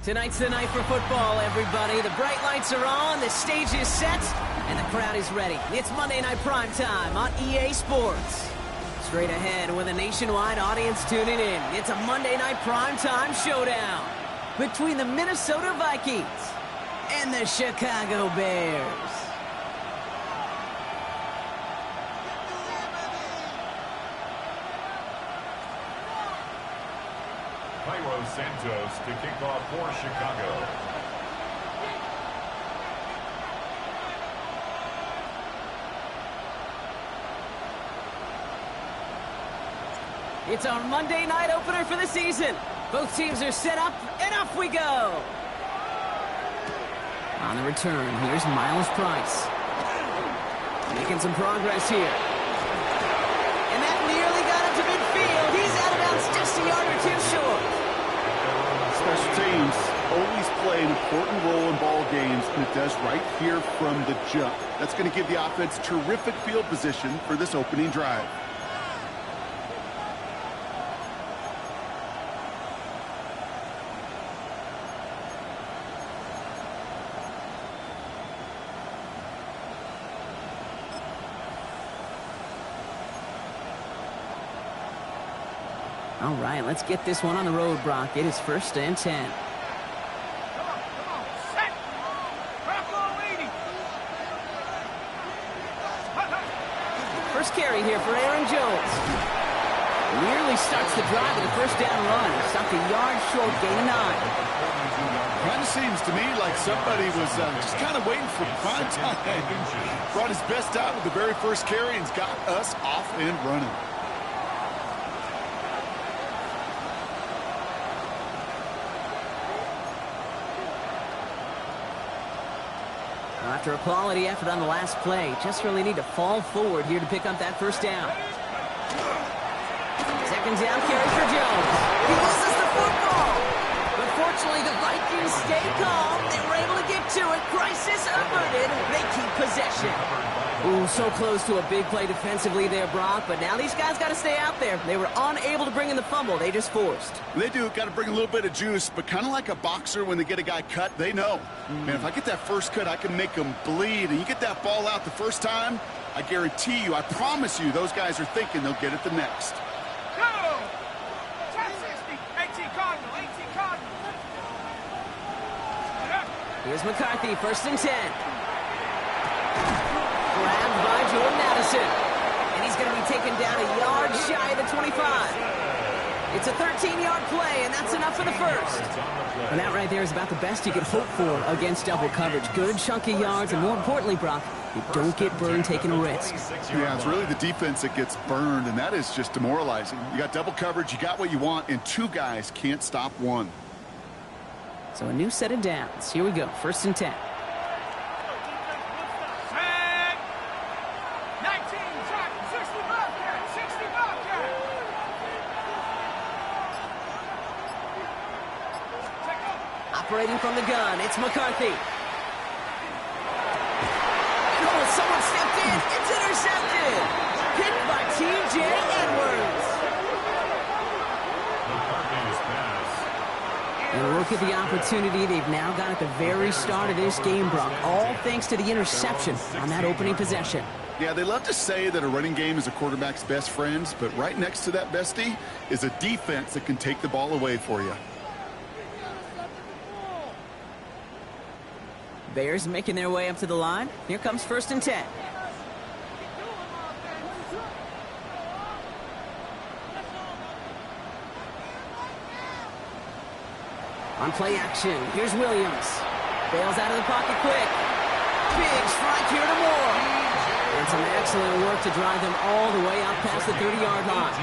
Tonight's the night for football, everybody. The bright lights are on, the stage is set, and the crowd is ready. It's Monday Night Prime Time on EA Sports. Straight ahead with a nationwide audience tuning in, it's a Monday Night Prime Time showdown between the Minnesota Vikings and the Chicago Bears. Santos to kick off for Chicago. It's our Monday night opener for the season. Both teams are set up, and off we go. On the return, here's Miles Price. Making some progress here. And that nearly got him to midfield. He's out of bounds just a yard or two short. Special teams always play an important role in ball games, and it does right here from the jump. That's going to give the offense terrific field position for this opening drive. All right, let's get this one on the road, Brock. It is 1st and 10. First carry here for Aaron Jones. Nearly starts the drive with a first down run. Stopped a yard short, gain of 9. Kind of seems to me like somebody was just kind of waiting for prime time. Brought his best out with the very first carry and's got us off and running. After a quality effort on the last play, just really need to fall forward here to pick up that first down. Second down carry for Jones. He loses the football. But fortunately, the Vikings stay calm. They were able to get to it. Crisis averted. They keep possession. Ooh, so close to a big play defensively there, Brock. But now these guys got to stay out there. They were unable to bring in the fumble. They just forced. They do. Got to bring a little bit of juice, but kind of like a boxer when they get a guy cut, they know. Man, if I get that first cut, I can make them bleed. And you get that ball out the first time, I guarantee you, I promise you, those guys are thinking they'll get it the next. Here's McCarthy, 1st and 10. Grabbed by Jordan Addison. And he's going to be taken down a yard shy of the 25. It's a 13-yard play, and that's enough for the first. And that right there is about the best you could hope for against double coverage. Good chunky yards, and more importantly, Brock, you don't get burned taking a risk. Yeah, it's really the defense that gets burned, and that is just demoralizing. You got double coverage, you got what you want, and two guys can't stop one. So a new set of downs. Here we go, 1st and 10. Operating from the gun, it's McCarthy. Oh, someone stepped in. It's intercepted. Picked by T.J. Edwards. And look at the opportunity they've now got at the very start of this game, Brock. All thanks to the interception on that opening possession. Yeah, they love to say that a running game is a quarterback's best friend, but right next to that bestie is a defense that can take the ball away for you. Bears making their way up to the line. Here comes 1st and 10. On play action, here's Williams. Bails out of the pocket quick. Big strike here to Moore. And some excellent work to drive them all the way out past the 30-yard line.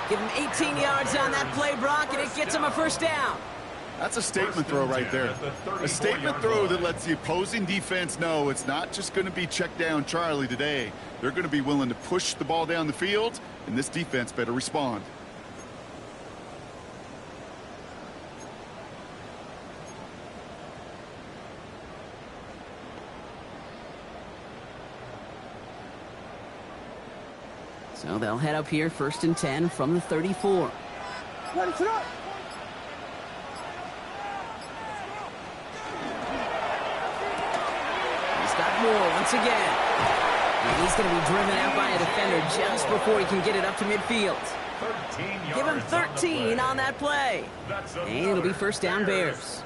Give them 18 yards on that play, Brock, and it gets them a first down. That's a statement throw right there. A statement throw that lets the opposing defense know it's not just going to be check down Charlie today. They're going to be willing to push the ball down the field, and this defense better respond. So they'll head up here, 1st and 10 from the 34. more once again. And he's going to be driven out by a defender just before he can get it up to midfield. Give him 13 on that play. And it'll be first down Bears.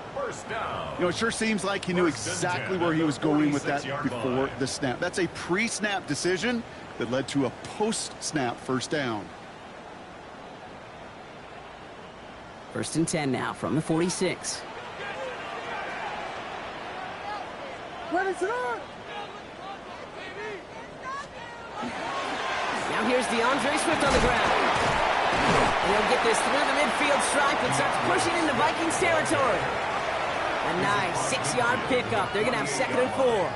You know, it sure seems like he knew exactly where he was going with that before the snap. That's a pre-snap decision that led to a post-snap first down. First and 10 now from the 46. Now here's DeAndre Swift on the ground. And he'll get this through the midfield stripe and starts pushing into Vikings territory. A nice 6-yard pickup. They're going to have 2nd and 4.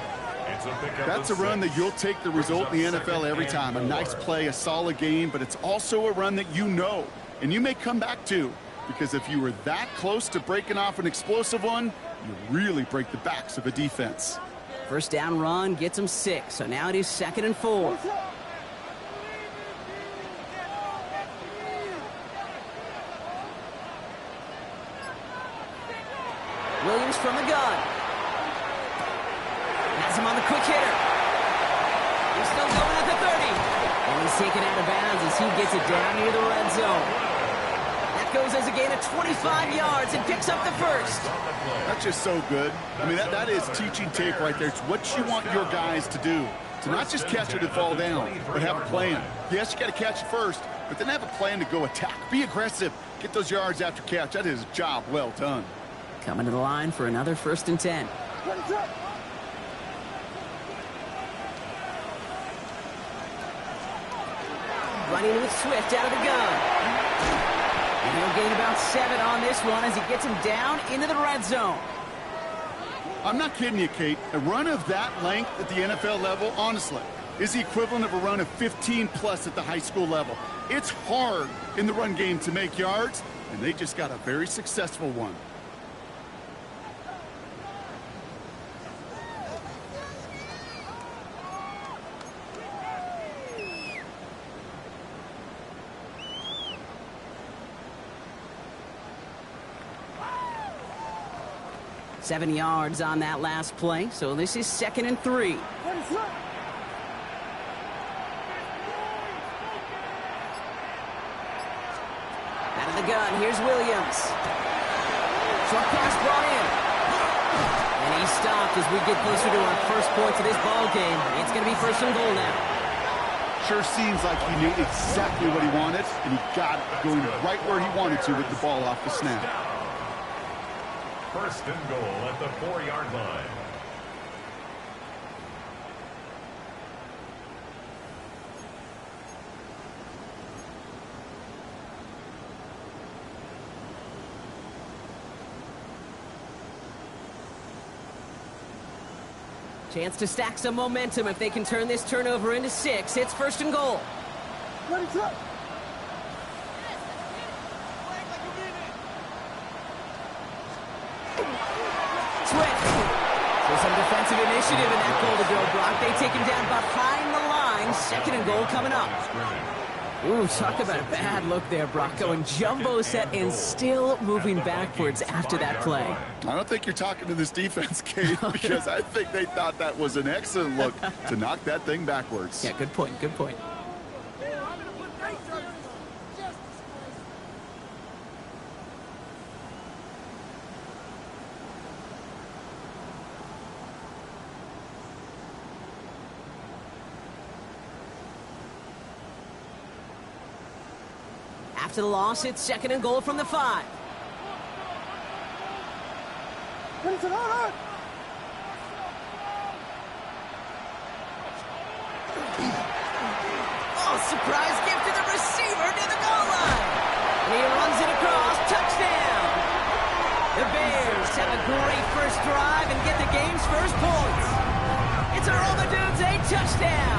That's a run that you'll take the result in the NFL every time. A nice play, a solid game, but it's also a run that you know, and you may come back to, because if you were that close to breaking off an explosive one, you really break the backs of a defense. First down run gets him 6, so now it is 2nd and 4. Williams from the gun. Has him on the quick hitter. He's still going at the 30. And he's taken out of bounds as he gets it down near the red zone. That goes as a gain of 25 yards and picks up the first. That's just so good. I mean, that is teaching tape right there. It's what you want your guys to do. To not just catch it and fall down, but have a plan. Yes, you got to catch it first, but then have a plan to go attack. Be aggressive. Get those yards after catch. That is a job well done. Coming to the line for another 1st and 10. Running with Swift out of the gun. And he'll gain about 7 on this one as he gets him down into the red zone. I'm not kidding you, Kate. A run of that length at the NFL level, honestly, is the equivalent of a run of 15-plus at the high school level. It's hard in the run game to make yards, and they just got a very successful one. Seven yards on that last play, so this is 2nd and 3. Out of the gun, here's Williams. Short pass brought in. And he's stopped as we get closer to our first points of this ball game. It's going to be 1st and goal now. Sure seems like he knew exactly what he wanted, and he got it going right where he wanted to with the ball off the snap. 1st and goal at the 4-yard line. Chance to stack some momentum if they can turn this turnover into 6. It's 1st and goal. Swift. So some defensive initiative in that goal to go block. They take him down behind the line. 2nd and goal coming up. Ooh, talk about a bad look there, Brock. Going jumbo set and still moving backwards after that play. I don't think you're talking to this defense, Kate, because I think they thought that was an excellent look to knock that thing backwards. Yeah, good point, good point. After the loss, it's 2nd and goal from the 5. Oh, surprise gift to the receiver near the goal line. And he runs it across. Touchdown. The Bears have a great first drive and get the game's first points. It's a roll the dudes, a touchdown.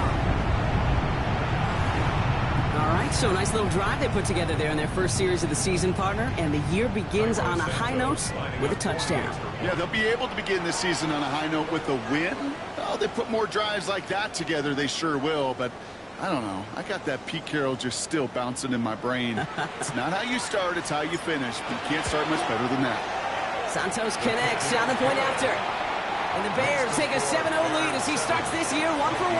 All right, so a nice little drive they put together there in their first series of the season, partner, and the year begins on a high note with a touchdown. Yeah, they'll be able to begin this season on a high note with a win. Oh, they put more drives like that together, they sure will, but I don't know. I got that Pete Carroll just still bouncing in my brain. It's not how you start, it's how you finish. You can't start much better than that. Santos connects down the point after. And the Bears take a 7-0 lead as he starts this year 1 for 1.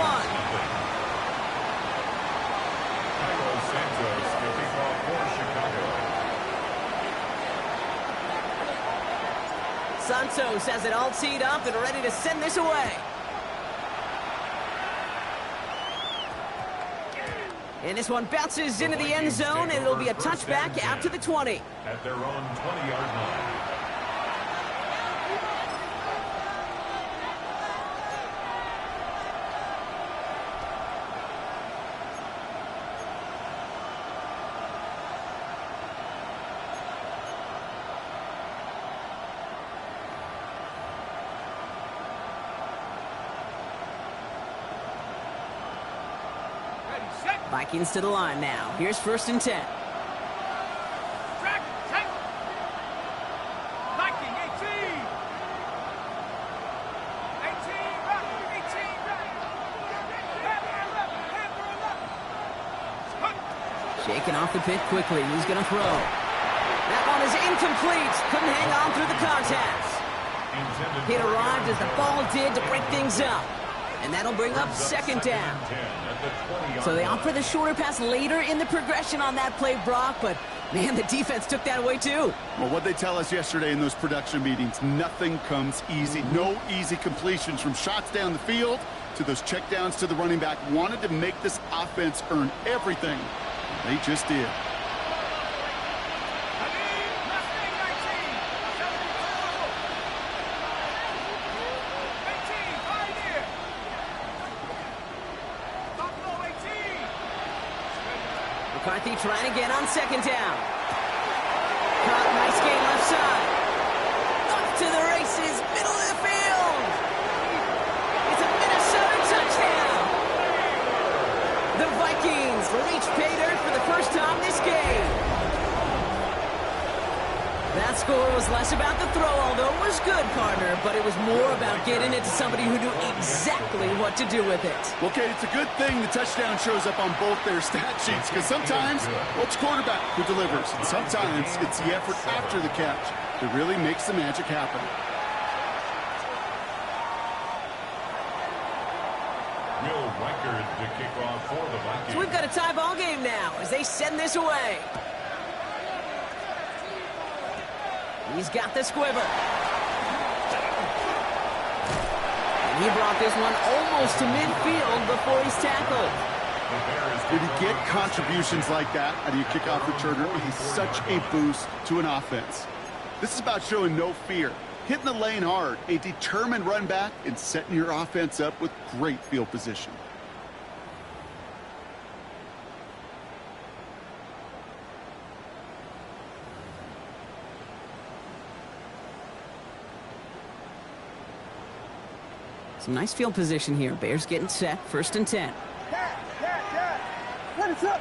Santos to kick off for Chicago. Santos has it all teed up and ready to send this away. And this one bounces into the end zone, and it'll be a touchback out to the 20. At their own 20-yard line. Vikings to the line now. Here's 1st and 10. Viking 18. Shaking off the pit quickly. He's going to throw. That one is incomplete. Couldn't hang on through the contact. It arrived as the ball did to break things up. And that'll bring up 2nd down. So they opt for the shorter pass later in the progression on that play, Brock. But, man, the defense took that away, too. Well, what they tell us yesterday in those production meetings, nothing comes easy. No easy completions from shots down the field to those checkdowns to the running back. Wanted to make this offense earn everything. They just did. McCarthy trying again on 2nd down. Caught, nice gain left side. Up to the races, middle of the field. It's a Minnesota touchdown. The Vikings reach pay dirt for the first time this game. That score was less about the throw, although it was good, partner, but it was more about getting it to somebody who knew exactly what to do with it. Well, Kate, it's a good thing the touchdown shows up on both their stat sheets, because sometimes, well, it's quarterback who delivers, and sometimes it's the effort after the catch that really makes the magic happen. Will Reichard to kick off for the Vikings. So we've got a tie ball game now as they send this away. He's got the squiver. And he brought this one almost to midfield before he's tackled. When you get contributions like that out of your kickoff returner, it is such a boost to an offense. This is about showing no fear, hitting the lane hard, a determined run back, and setting your offense up with great field position. Some nice field position here. Bears getting set. 1st and 10. What is up?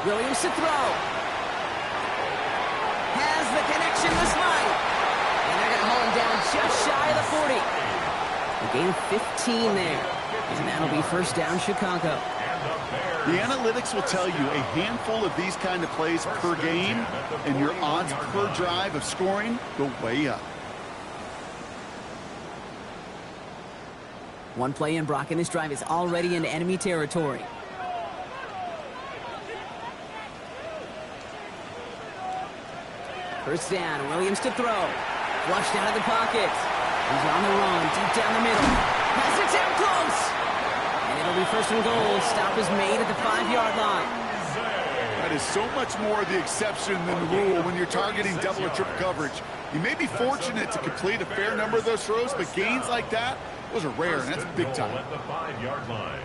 Williams to throw. Has the connection with Smythe. And they're going to hold him down just shy of the 40. A gain of 15 there. And that'll be 1st down Chicago. The analytics will tell you a handful of these kind of plays per game, and your odds per drive of scoring go way up. One play in, Brock, and this drive is already into enemy territory. First down, Williams to throw. Flushed out of the pocket. He's on the run, deep down the middle. Pass it down close. And it'll be 1st and goal. Stop is made at the 5-yard line. That is so much more the exception than the rule when you're targeting double or triple coverage. You may be fortunate to complete a fair number of those throws, but gains like that, those are rare, and that's big time. At the 5-yard line.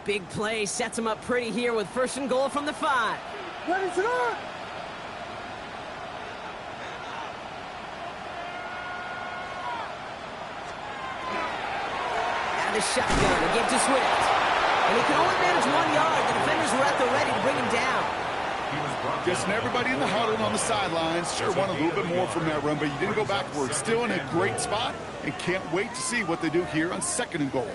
Big play sets him up pretty here with 1st and goal from the 5. Ready to go! The shotgun, a give to Swift. And he can only manage 1 yard. The defenders were at the ready to bring him down. Guessing everybody in the huddle on the sidelines sure want a little bit more from that run, but you didn't go backwards. Still in a great spot, and can't wait to see what they do here on 2nd and goal.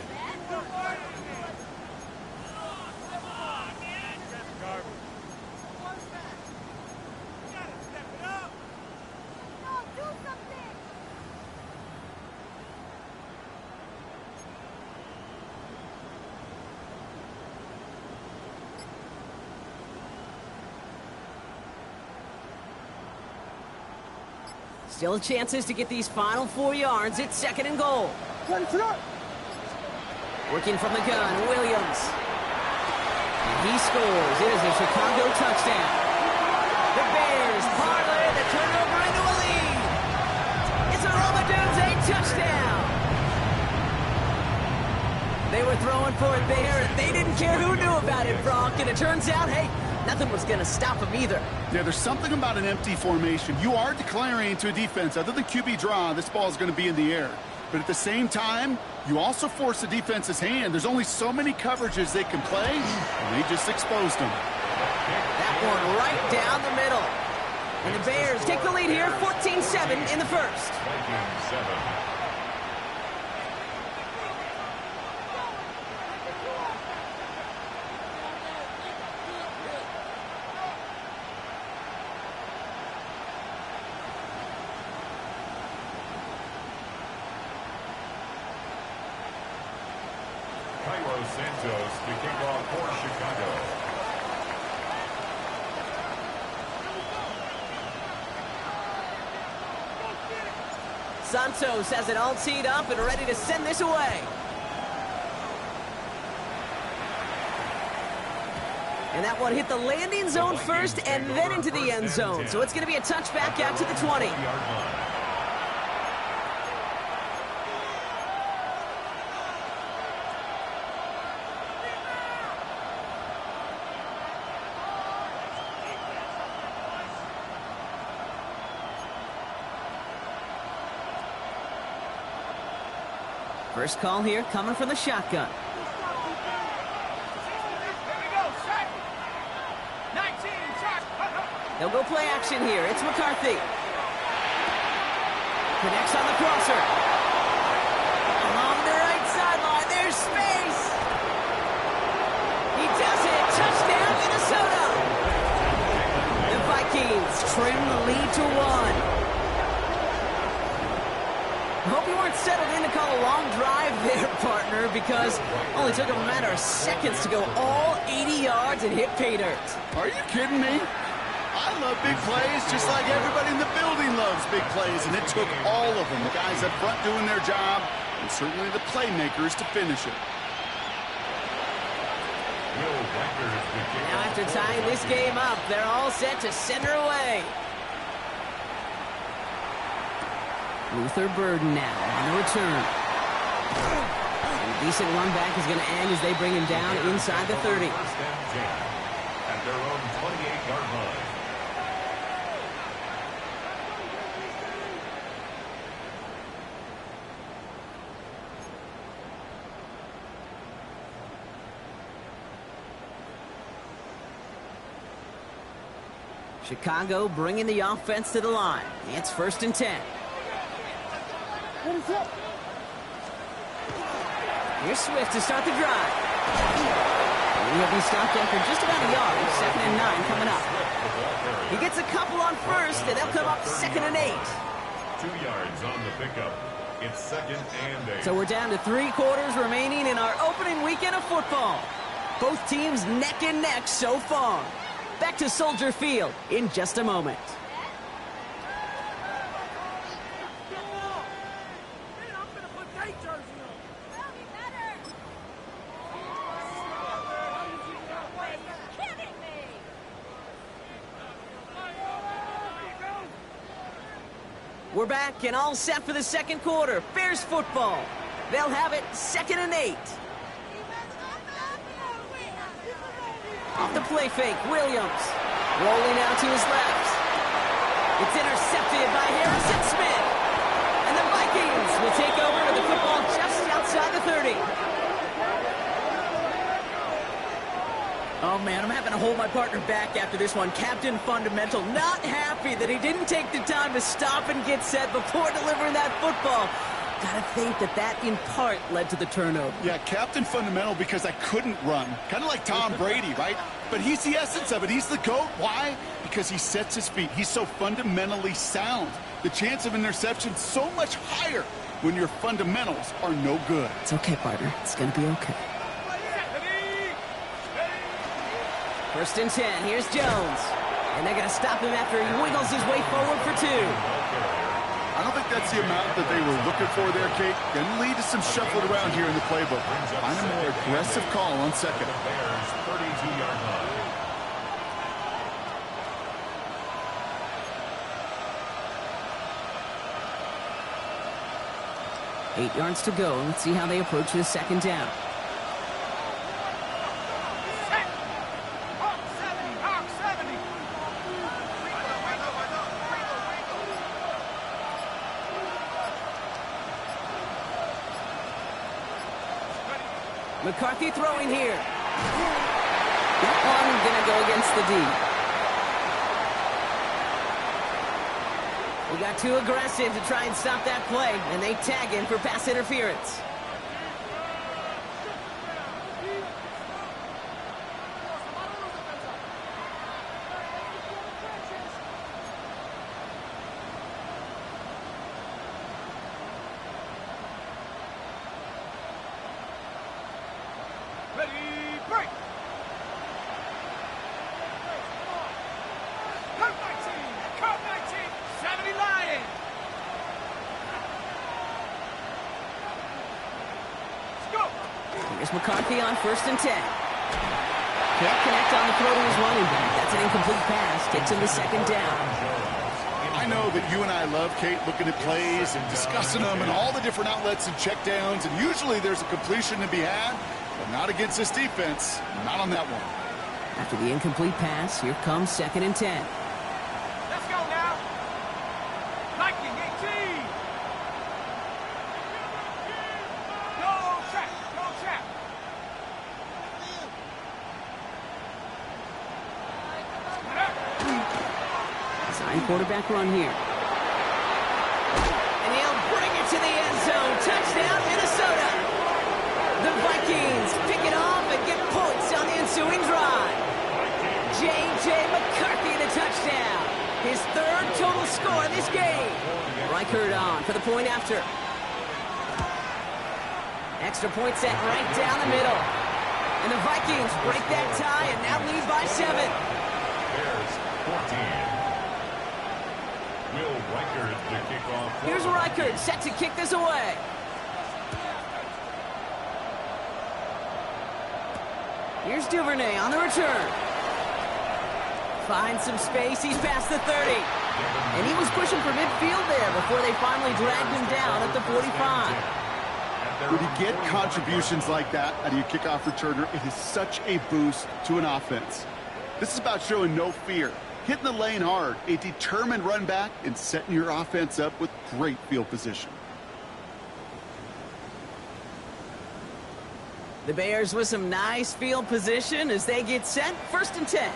Still chances to get these final 4 yards. It's 2nd and goal. Ready to go! Working from the gun, Williams. And he scores. It is a Chicago touchdown. The Bears parlay the turnover into a lead. It's a Romadunze touchdown. They were throwing for it there, and they didn't care who knew about it, Brock. And it turns out, hey, nothing was going to stop him either. Yeah, there's something about an empty formation. You are declaring to a defense, other than QB draw, this ball is going to be in the air. But at the same time, you also force the defense's hand. There's only so many coverages they can play, and they just exposed them. That one right down the middle. And the Bears take the lead here, 14-7 in the first. 14-7. Santos to kick off for Chicago. Santos has it all teed up and ready to send this away. And that one hit the landing zone first and then into the end zone. So it's going to be a touchback out to the 20. First call here coming from the shotgun. They'll go play action here. It's McCarthy. Connects on the crosser. Along the right sideline. There's space. He does it. Touchdown, Minnesota. The Vikings trim the lead to 1. I hope you weren't settled in to call a long drive there, partner, because it only took them a matter of seconds to go all 80 yards and hit pay dirt. Are you kidding me? I love big plays just like everybody in the building loves big plays, and it took all of them, the guys up front doing their job, and certainly the playmakers to finish it. Now after tying this game up, they're all set to send her away. Luther Burden now on the return. And a decent run back is going to end as they bring him down inside the 30. At their own 28-yard line. Chicago bringing the offense to the line. It's 1st and 10. Here's Swift to start the drive. And he'll be stopped after just about a yard. 2nd and 9 coming up. He gets a couple on first, and they'll come up 2nd and 8. 2 yards on the pickup. It's 2nd and 8. So we're down to 3 quarters remaining in our opening weekend of football. Both teams neck and neck so far. Back to Soldier Field in just a moment. We're back and all set for the second quarter. Bears football. They'll have it 2nd and 8. Off the play fake, Williams. Rolling out to his left. It's intercepted by Harrison Smith. And the Vikings will take over with the football just outside the 30. Oh, man, I'm having to hold my partner back after this one. Captain Fundamental not happy that he didn't take the time to stop and get set before delivering that football. Gotta think that in part led to the turnover. Yeah, Captain Fundamental because I couldn't run. Kind of like Tom Brady, right? But he's the essence of it. He's the GOAT. Why? Because he sets his feet. He's so fundamentally sound. The chance of interception so much higher when your fundamentals are no good. It's okay, partner. It's gonna be okay. 1st and 10. Here's Jones. And they're gonna stop him after he wiggles his way forward for 2. I don't think that's the amount that they were looking for there, Kate. Going to lead to some shuffling around here in the playbook. Find a more aggressive call on second. The Bears' 32-yard line. 8 yards to go. Let's see how they approach this 2nd down. McCarthy throwing here. That one gonna go against the D. We got too aggressive to try and stop that play, and they tag him for pass interference. Here's McCarthy on 1st and 10. Can't connect on the throw to his running back. That's an incomplete pass. Takes him to 2nd down. I know that you and I love, Kate, looking at plays and discussing them and all the different outlets and checkdowns, and usually there's a completion to be had, but not against this defense. Not on that one. After the incomplete pass, here comes 2nd and 10. Let's go now. Viking 18. Go track. Go track. Design quarterback run here. And he'll bring it to the end zone. Touchdown, Minnesota. The Vikings pick it off and get points on the ensuing drive. J.J. McCarthy the touchdown. His 3rd total score in this game. Reichert on for the point after. Extra point set right down the middle. And the Vikings break that tie and now lead by 7. Bears 14. Will Reichert to kick off. Here's Reichert set to kick this away. Here's Duvernay on the return. Finds some space. He's past the 30. And he was pushing for midfield there before they finally dragged him down at the 45. When you get contributions like that out of your kickoff returner, it is such a boost to an offense. This is about showing no fear, hitting the lane hard, a determined run back, and setting your offense up with great field position. The Bears with some nice field position as they get set. 1st and 10.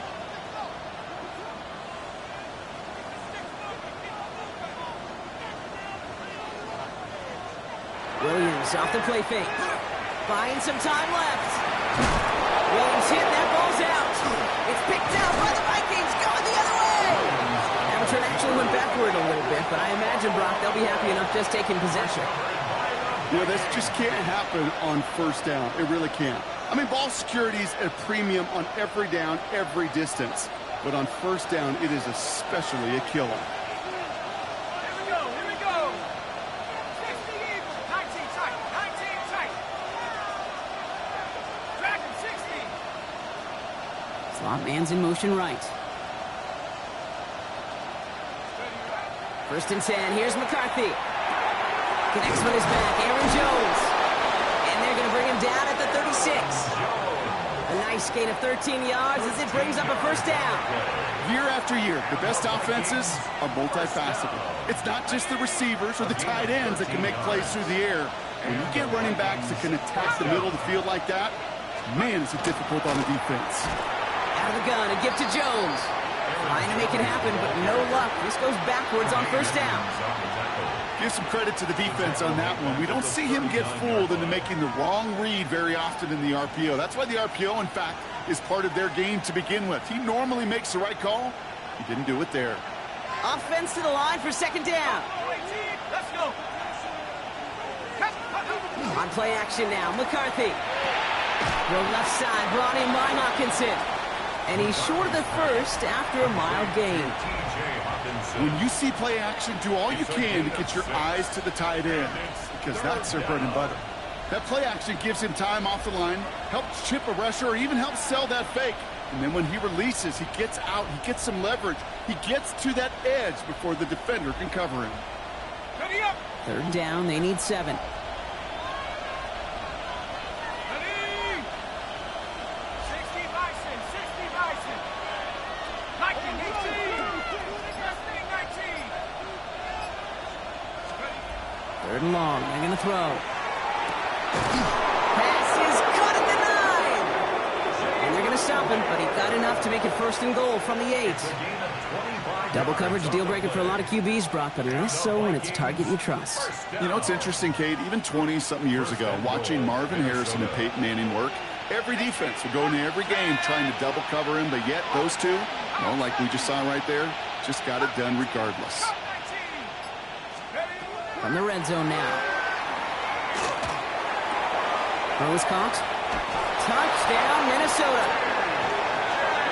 Williams off the play fake. Buying some time left. Williams hit, that ball's out. It's picked out by the Vikings, going the other way. That return actually went backward a little bit, but I imagine, Brock, they'll be happy enough just taking possession. You know, this just can't happen on 1st down. It really can't. I mean, ball security's a premium on every down, every distance. But on 1st down, it is especially a killer. Here we go. Here we go. 60 Eagles. 19 tight. 19 tight. Dragon 60. Slot man's in motion right. 1st and 10. Here's McCarthy. Connects with his back, Aaron Jones. And they're going to bring him down at the 36. A nice gain gain of 13 yards as it brings up a first down. Year after year, the best offenses are multifaceted. It's not just the receivers or the tight ends that can make plays through the air. When you get running backs that can attack the middle of the field like that, man, is it difficult on the defense. Out of the gun and give to Jones. Trying to make it happen, but no luck. This goes backwards on first down. Give some credit to the defense on that one. We don't see him get fooled into making the wrong read very often in the RPO. That's why the RPO, in fact, is part of their game to begin with. He normally makes the right call. He didn't do it there. Offense to the line for second down. Let's go. On play action now, McCarthy. The left side brought in by Hawkinson. And he's short of the first after a mild gain. When you see play action, do all you can to get your eyes to the tight end, because that's their bread and butter. That play action gives him time off the line, helps chip a rusher, or even helps sell that fake. And then when he releases, he gets out, he gets some leverage. He gets to that edge before the defender can cover him. Third down, they need 7. Third and long, they're going to throw. Pass is caught at the 9. And they're going to stop him, but he got enough to make it first and goal from the 8. Double coverage, deal breaker for a lot of QBs, Brock, but less so when it's a target you trust. You know, it's interesting, Kate, even 20-something years ago, watching Marvin Harrison and Peyton Manning work, every defense would go into every game trying to double cover him, but yet those two, well, like we just saw right there, just got it done regardless. From the red zone now. Throws caught. Touchdown, Minnesota.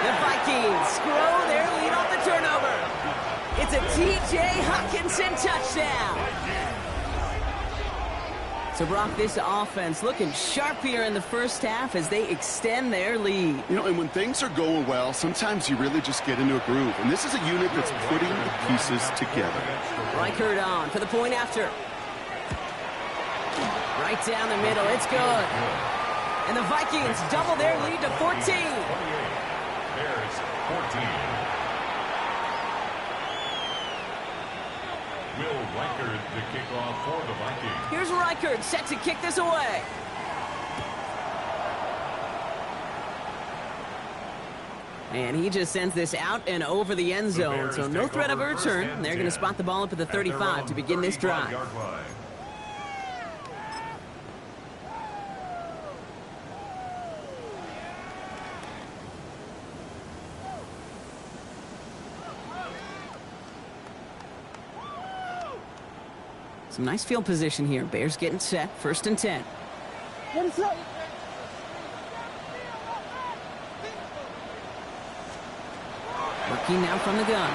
The Vikings grow their lead off the turnover. It's a T.J. Hawkinson touchdown. So, Brock, this offense looking sharp here in the first half as they extend their lead. You know, and when things are going well, sometimes you really just get into a groove. And this is a unit that's putting the pieces together. Reichert on for the point after. Right down the middle. It's good. And the Vikings double their lead to 14. Bears 14. Will Reichert to kick off for the Vikings. Here's Reichert set to kick this away. And he just sends this out and over the end zone, so no threat of a return. They're going to spot the ball up at the 35 to begin this drive. Some nice field position here. Bears getting set. First and 10. Working now from the gun.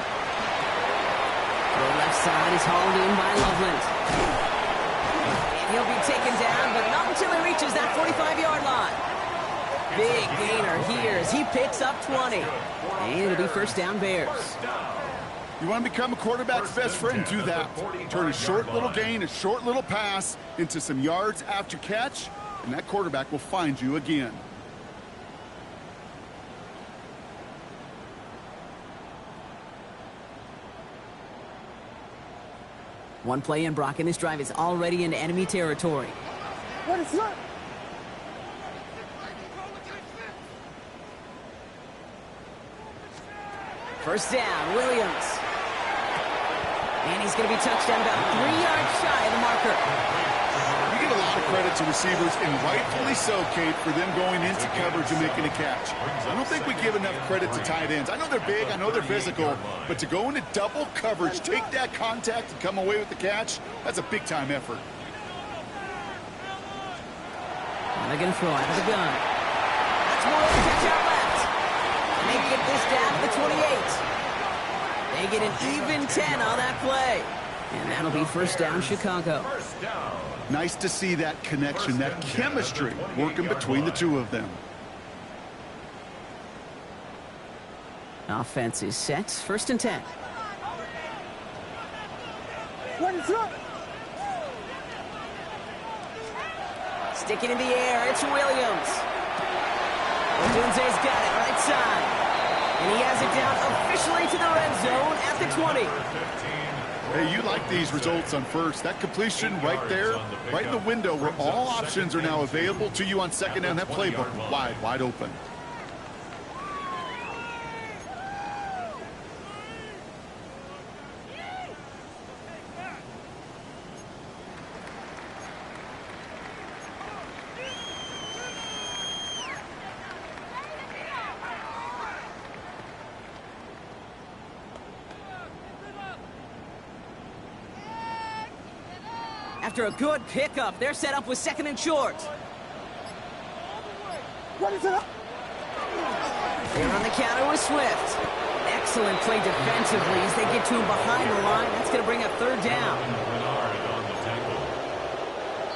The left side is hauled in by Loveland. And he'll be taken down, but not until he reaches that 45-yard line. Big gainer here as he picks up 20. And it'll be first down Bears. You want to become a quarterback's best friend? Do that. Turn a short little gain, a short little pass into some yards after catch, and that quarterback will find you again. One play in, Brock, and this drive is already into enemy territory. What is that? First down, Williams. And he's going to be touched down about 3 yards shy of the marker. You give a lot of credit to receivers, and rightfully so, Kate, for them going into coverage and making a catch. I don't think we give enough credit to tight ends. I know they're big, I know they're physical, but to go into double coverage, take that contact, and come away with the catch, that's a big-time effort. And they're going to throw out of the gun. That's more of a catch out left. And they get this down to the 28. They get an even 10 on that play. And that'll be first down, Chicago. Nice to see that connection, that chemistry working between the two of them. Offense is set. First and 10. What is that? Stick it in the air. It's Williams. Odunze's got it right side. And he has it down officially to the red zone at the 20. Hey, you like these results on first. That completion right there, right in the window where all options are now available to you on second down. That playbook wide open. After a good pickup, they're set up with second and short. What is it up? They're on the counter with Swift. Excellent play defensively as they get to him behind the line. That's going to bring up third down.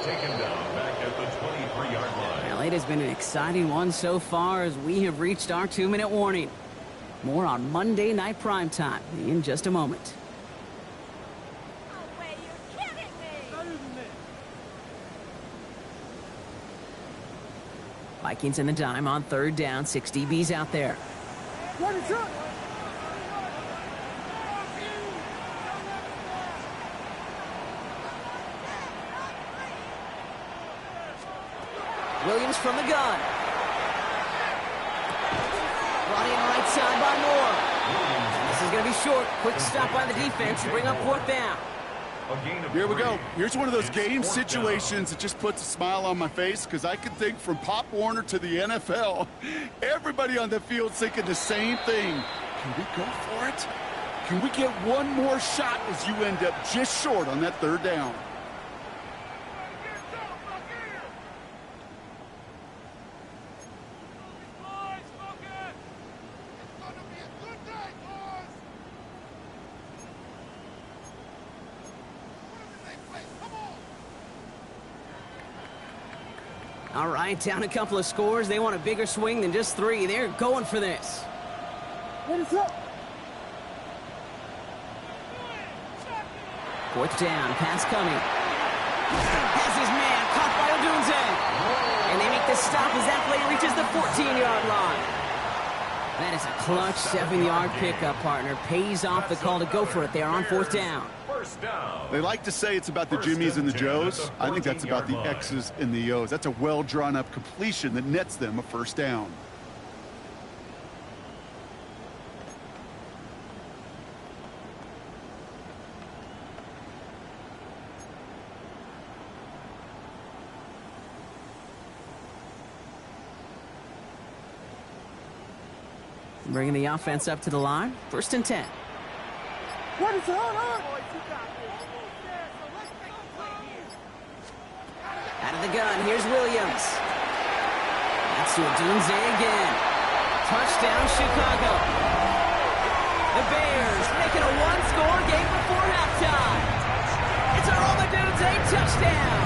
Taken down back at the 23-yard line. Well, it has been an exciting one so far as we have reached our 2-minute warning. More on Monday Night Primetime in just a moment. Vikings in the dime on third down. 6 DBs out there. What is up? Williams from the gun. Brought in right side by Moore. This is going to be short. Quick stop by the defense to bring up fourth down. Here we go. Here's one of those game situations that just puts a smile on my face because I can think from Pop Warner to the NFL. Everybody on the field thinking the same thing. Can we go for it? Can we get one more shot as you end up just short on that third down? All right, down a couple of scores. They want a bigger swing than just 3. They're going for this. What is up? Fourth down, pass coming. Has his man caught by Odunze. And they make the stop as that play reaches the 14-yard line. That is a clutch 7-yard pickup, partner. Pays off the call to go for it there on fourth down. They like to say it's about the Jimmies and the Joes. I think that's about the X's and the O's. That's a well-drawn-up completion that nets them a first down. Bringing the offense up to the line. First and 10. What is on? Out of the gun, here's Williams. That's to Odunze again. Touchdown, Chicago. The Bears making a one-score game before halftime. It's a Odunze touchdown.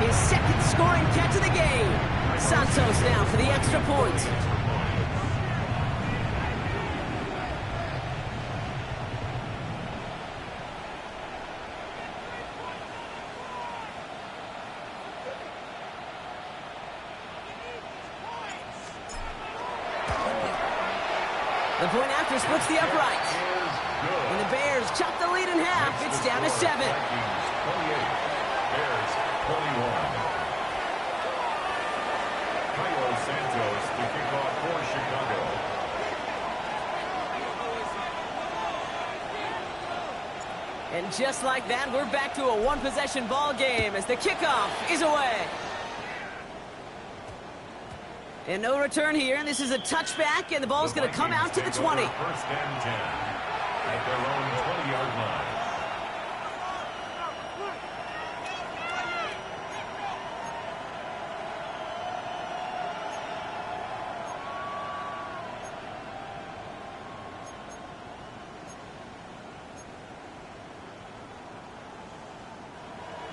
His second scoring catch of the game. Santos now for the extra point. The point after splits the upright. And the Bears chop the lead in half. It's down to 7. Bears 21. Cairo Santos to kick off for Chicago. And just like that, we're back to a one-possession ball game as the kickoff is away. And no return here. This is a touchback, and the ball's going to come out to the 20. First and 10 at their own 20-yard line.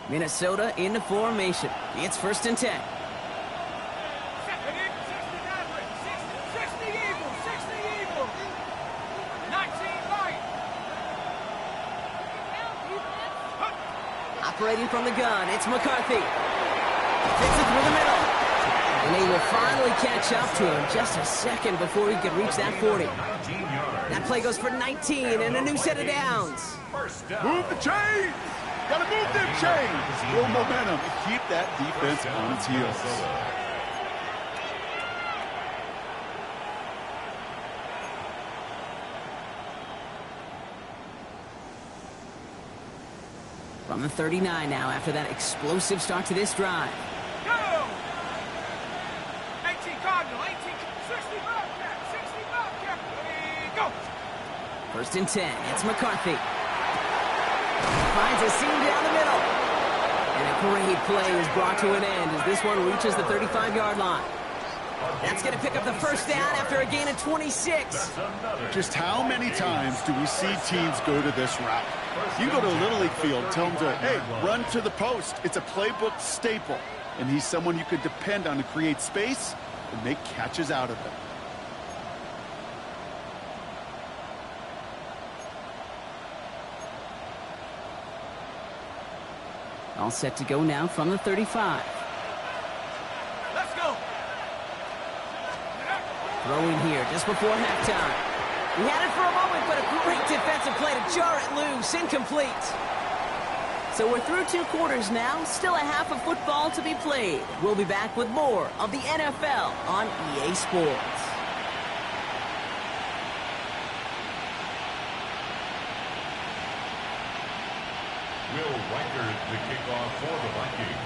Minnesota into formation. It's first and 10. Operating from the gun, it's McCarthy. Takes it through the middle. And they will finally catch up to him. Just a second before he could reach that 40. That play goes for 19 and a new set of downs. Move the chains! Gotta move them chains! Build momentum. Keep that defense on its heels. From the 39 now after that explosive start to this drive. Go! 18 Cardinal, 18, 60 Bobcat, 60 Bobcat. Go! First and 10. It's McCarthy. Finds a seam down the middle. And a great play is brought to an end as this one reaches the 35-yard line. That's going to pick up the first down after a gain of 26. Just how many times do we see teams go to this route? You go to a Little League field, tell them to, hey, run to the post. It's a playbook staple. And he's someone you could depend on to create space and make catches out of it. All set to go now from the 35. Let's go! Throwing here just before halftime. He had it for a moment, but a great defensive play to jar it loose. Incomplete. So we're through 2 quarters now. Still a half of football to be played. We'll be back with more of the NFL on EA Sports. Will Reichert, the kickoff for the Vikings.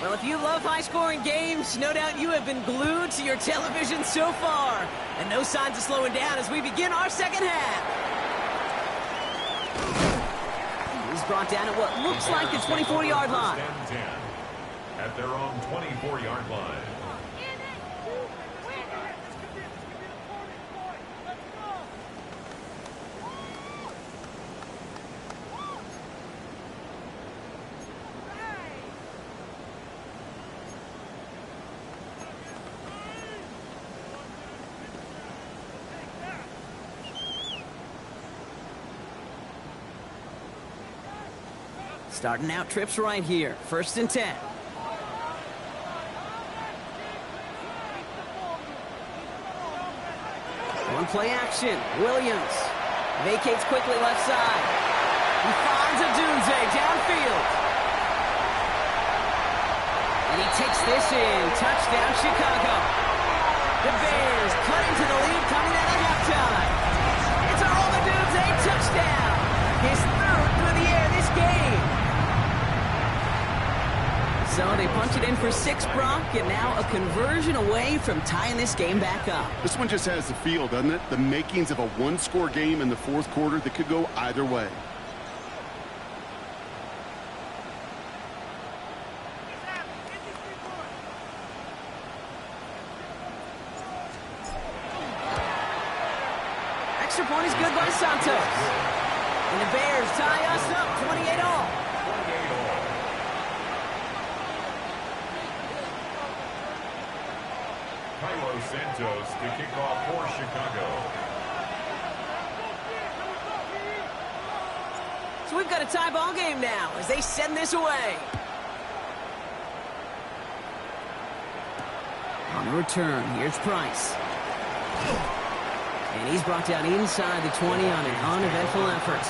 Well, if you love high-scoring games, no doubt you have been glued to your television so far. And no signs of slowing down as we begin our second half. He's brought down at what looks like the 24-yard line. First and 10 at their own 24-yard line. Starting out trips right here. First and 10. One play action. Williams vacates quickly left side. He finds a Dunze downfield. And he takes this in. Touchdown, Chicago. The Bears cut into the lead coming out of halftime. It's a Roma Dunze touchdown. His third through the air this game. So they punch it in for 6, Brock, and now a conversion away from tying this game back up. This one just has the feel, doesn't it? The makings of a one-score game in the fourth quarter that could go either way. Extra point is good by Santos. And the Bears tie us up 28-all. Santos to kick off for Chicago. So we've got a tie ball game now as they send this away. On the return, here's Price. And he's brought down inside the 20 on an uneventful effort.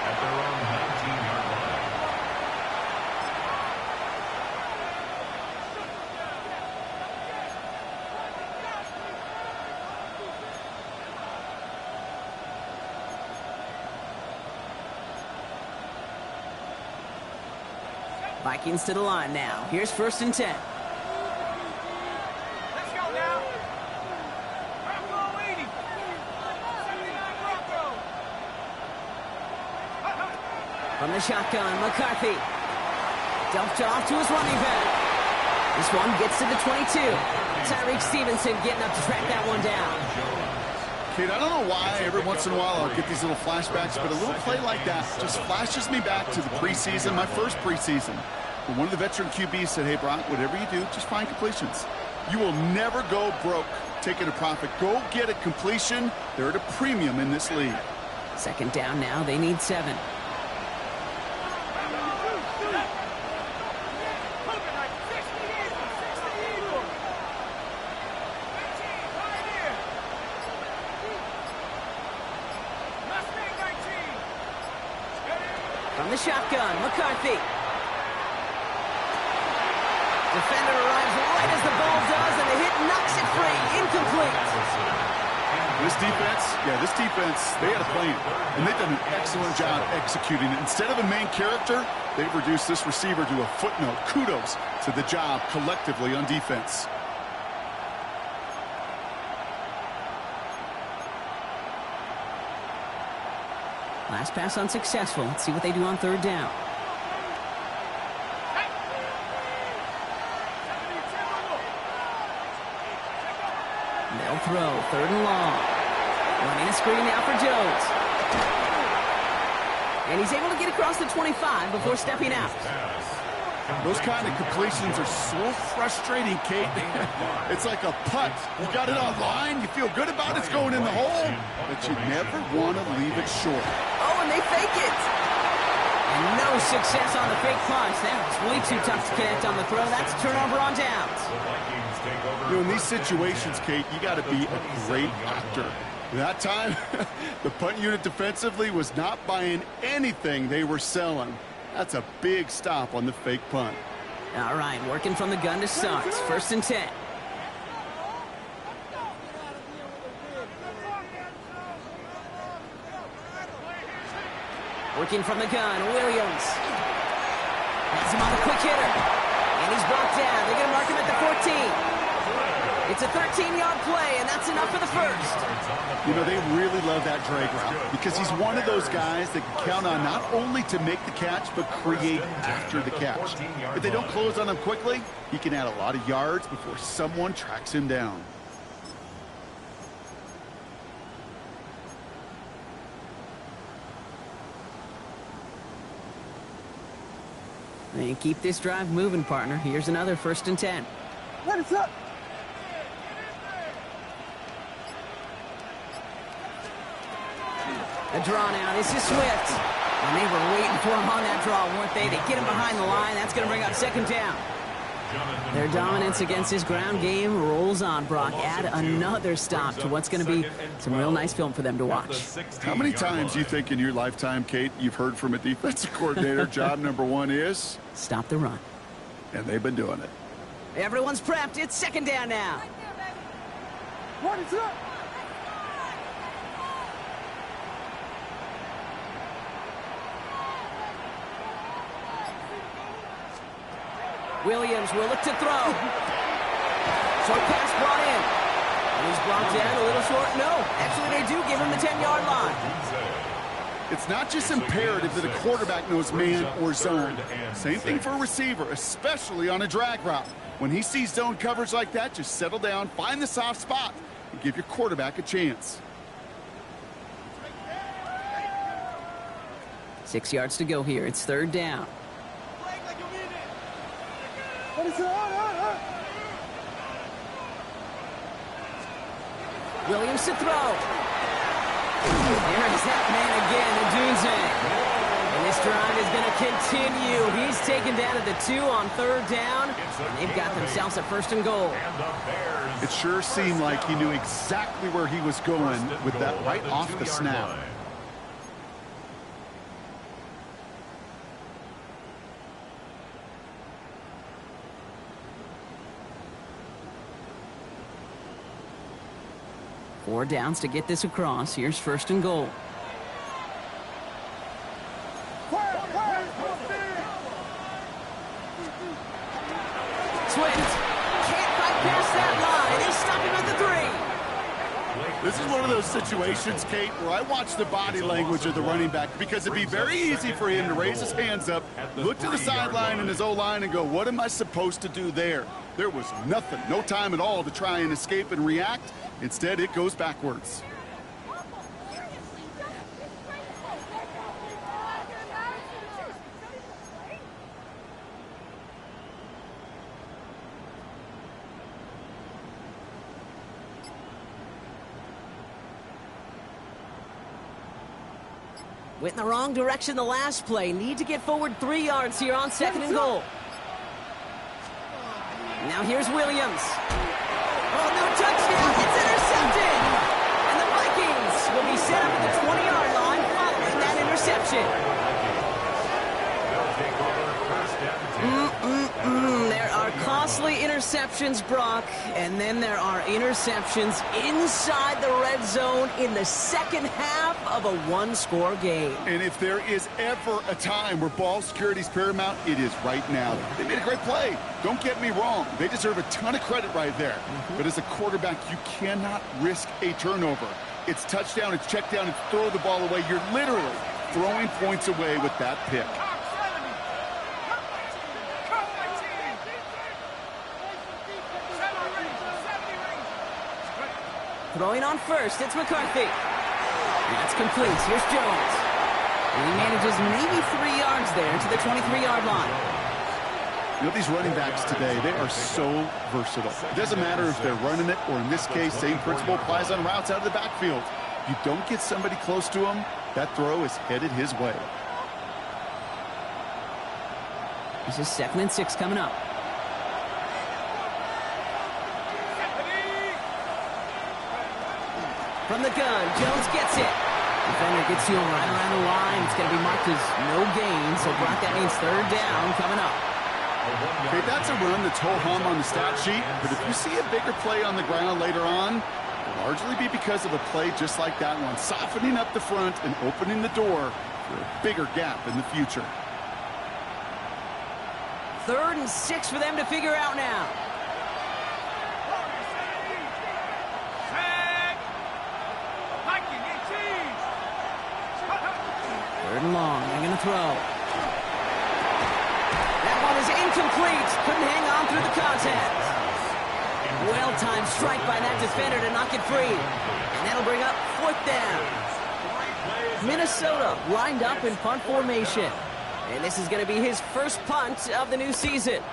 At their own 19-yard line. Vikings to the line now. Here's first and 10. Let's go now. Bronco 80. 79 Bronco. From the shotgun, McCarthy. Dumped off to his running back. This one gets to the 22. Tyreek Stevenson getting up to track that one down. Kid, I don't know why every once in a while I'll get these little flashbacks, but a little play like that just flashes me back to the preseason, my first preseason. When one of the veteran QBs said, hey, Brock, whatever you do, just find completions. You will never go broke taking a profit. Go get a completion. They're at a premium in this league. Second down now. They need 7. the shotgun, McCarthy. Defender arrives right as the ball does, and the hit knocks it free. Incomplete. This defense, they had a plan, and they've done an excellent job executing it. Instead of a main character, they've reduced this receiver to a footnote. Kudos to the job collectively on defense. Last pass unsuccessful. Let's see what they do on third down. They'll throw, third and long. Running a screen now for Jones. And he's able to get across the 25 before stepping out. Those kind of completions are so frustrating, Kate. It's like a putt. You got it on line, you feel good about it's going in the hole, but you never want to leave it short. Oh, and they fake it. And no success on the fake punch. That was way too tough to connect on the throw. That's a turnover on downs. You know, in these situations, Kate, you got to be a great actor. That time, the punt unit defensively was not buying anything they were selling. That's a big stop on the fake punt. All right, working from the gun to start. First and 10. Working from the gun, Williams. Has him on the quick hitter. And he's brought down. They're going to mark him at the 14. It's a 13-yard play, and that's enough for the first. You know, they really love that drag route because he's one of those guys that can count on not only to make the catch, but create after the catch. If they don't close on him quickly, he can add a lot of yards before someone tracks him down. And keep this drive moving, partner. Here's another first and 10. What is up? A draw now. This is Swift. And they were waiting for him on that draw, weren't they? They get him behind the line. That's going to bring up second down. Their dominance against his ground game rolls on, Brock. Add another stop to what's going to be some real nice film for them to watch. How many times do you think in your lifetime, Kate, you've heard from a defensive coordinator, job number one is? Stop the run. And they've been doing it. Everyone's prepped. It's second down now. What is up? Williams will look to throw. Short pass brought in. And he's brought down a little short. No, actually they do give him the 10-yard line. It's not just imperative that a quarterback knows man or zone. Same thing for a receiver, especially on a drag route. When he sees zone coverage like that, just settle down, find the soft spot, and give your quarterback a chance. 6 yards to go here. It's third down. What is up? Williams to throw. There's that man again, Adunze. And this drive is going to continue. He's taken down at the 2 on third down. And they've got themselves a first and goal. It sure seemed like he knew exactly where he was going with that right off the snap. Four downs to get this across. Here's first and goal. Swift can't fight past that line. They stop him at the 3. This is one of those situations, Kate, where I watch the body language of the running back because it'd be very easy for him to raise his hands up, look to the sideline in his O-line and go, what am I supposed to do there? There was nothing, no time at all to try and escape and react. Instead, it goes backwards. Went in the wrong direction the last play. Need to get forward 3 yards here on second and goal. Now here's Williams. Oh, no touchdown. It's intercepted. And the Vikings will be set up at the 20-yard line following that interception. There are costly interceptions, Brock, and then there are interceptions inside the red zone in the second half of a one-score game. And if there is ever a time where ball security is paramount, it is right now. They made a great play. Don't get me wrong. They deserve a ton of credit right there. But as a quarterback, you cannot risk a turnover. It's touchdown, it's check down, it's throw the ball away. You're literally throwing points away with that pick. Throwing on first, it's McCarthy. That's complete. Here's Jones. And he manages maybe 3 yards there to the 23-yard line. You know, these running backs today, they are so versatile. It doesn't matter if they're running it, or in this case, same principle applies on routes out of the backfield. If you don't get somebody close to him, that throw is headed his way. This is 2nd and 6 coming up. From the gun, Jones gets it. Defender gets to him right around the line. It's going to be marked as no gain, so Brock, that means 3rd down coming up. Okay, that's a run that's ho-hum on the stat sheet, but if you see a bigger play on the ground later on, it'll largely be because of a play just like that one, softening up the front and opening the door for a bigger gap in the future. 3rd and 6 for them to figure out now. Third and long, they're going to throw. That one is incomplete. Couldn't hang on through the contact. Well-timed strike by that defender to knock it free. And that'll bring up 4th down. Minnesota lined up in punt formation. And this is going to be his first punt of the new season.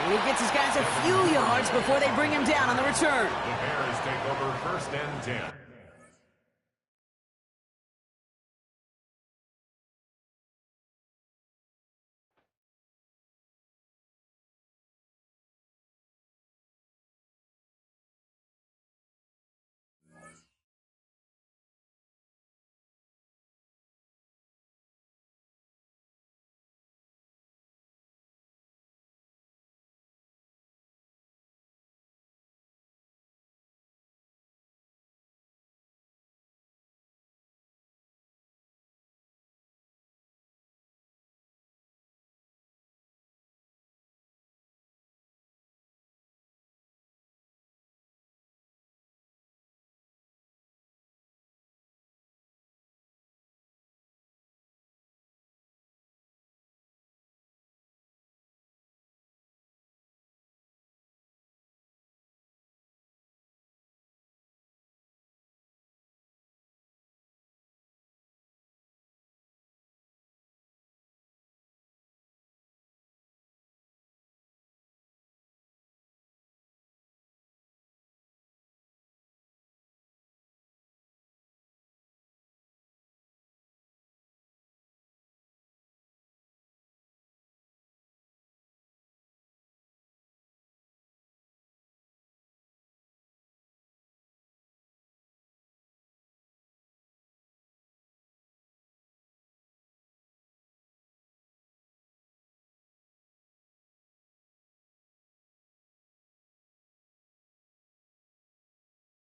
And he gets his guys a few yards before they bring him down on the return. The Bears take over 1st and 10.